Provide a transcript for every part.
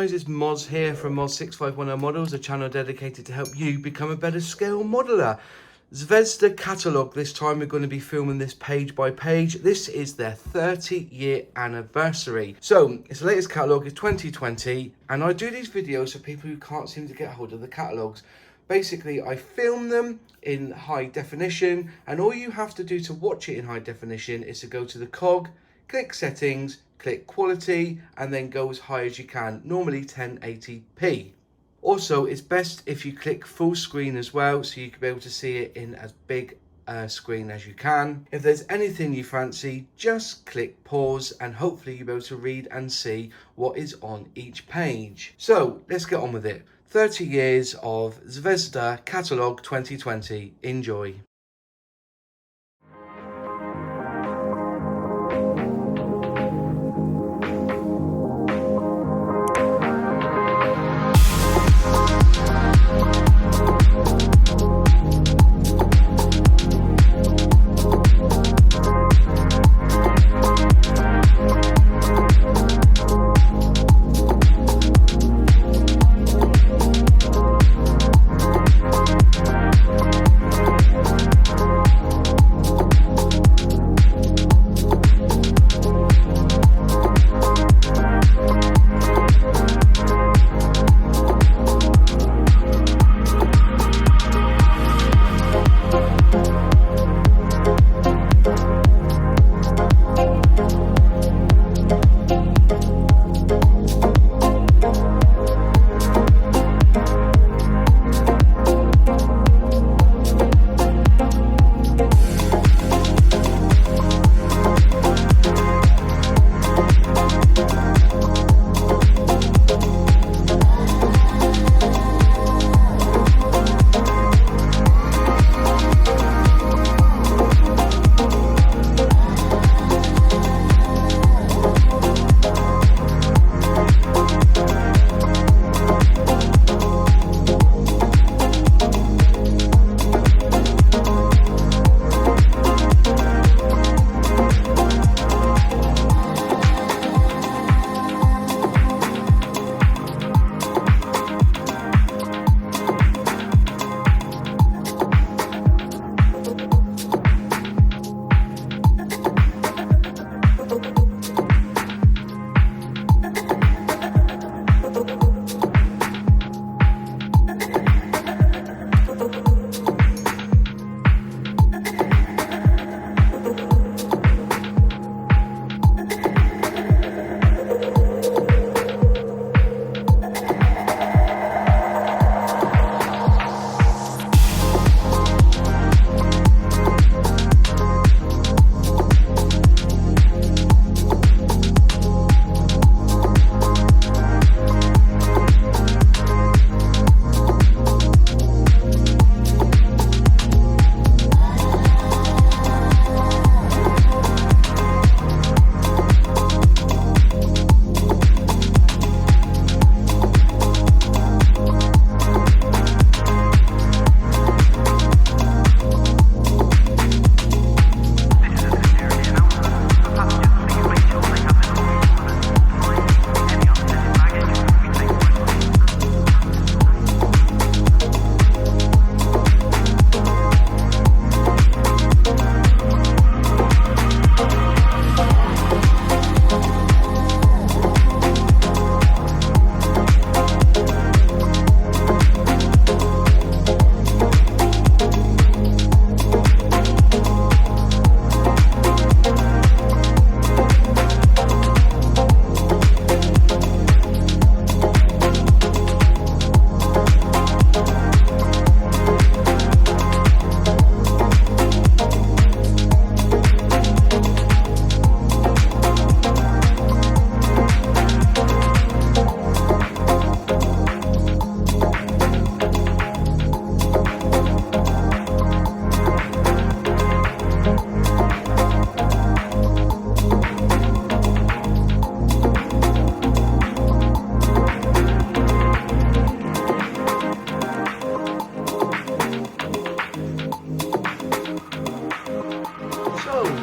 guys, it's Moz here from Moz6510 Models, a channel dedicated to help you become a better scale modeler. Zvezda Catalogue, this time we're going to be filming this page by page. This is their 30-year anniversary. So, it's the latest catalogue, it's 2020, and I do these videos for people who can't seem to get hold of the catalogues. Basically, I film them in high definition, and all you have to do to watch it in high definition is to go to the cog, click settings, click quality, and then go as high as you can, normally 1080p. Also, it's best if you click full screen as well, so you can be able to see it in as big a screen as you can. If there's anything you fancy, just click pause and hopefully you'll be able to read and see what is on each page. So let's get on with it. 30 years of Zvezda Catalogue 2020. Enjoy.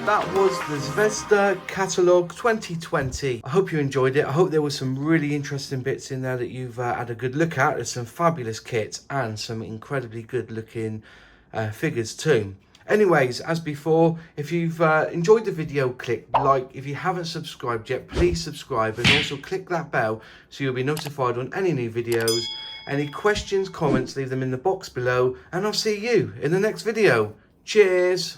that was the Zvezda Catalogue 2020. I hope you enjoyed it. I hope there were some really interesting bits in there that you've had a good look at. There's some fabulous kits and some incredibly good looking figures too. Anyways, as before, if you've enjoyed the video, click like. If you haven't subscribed yet, please subscribe, and also click that bell so you'll be notified on any new videos. Any questions, comments, leave them in the box below, and I'll see you in the next video. Cheers!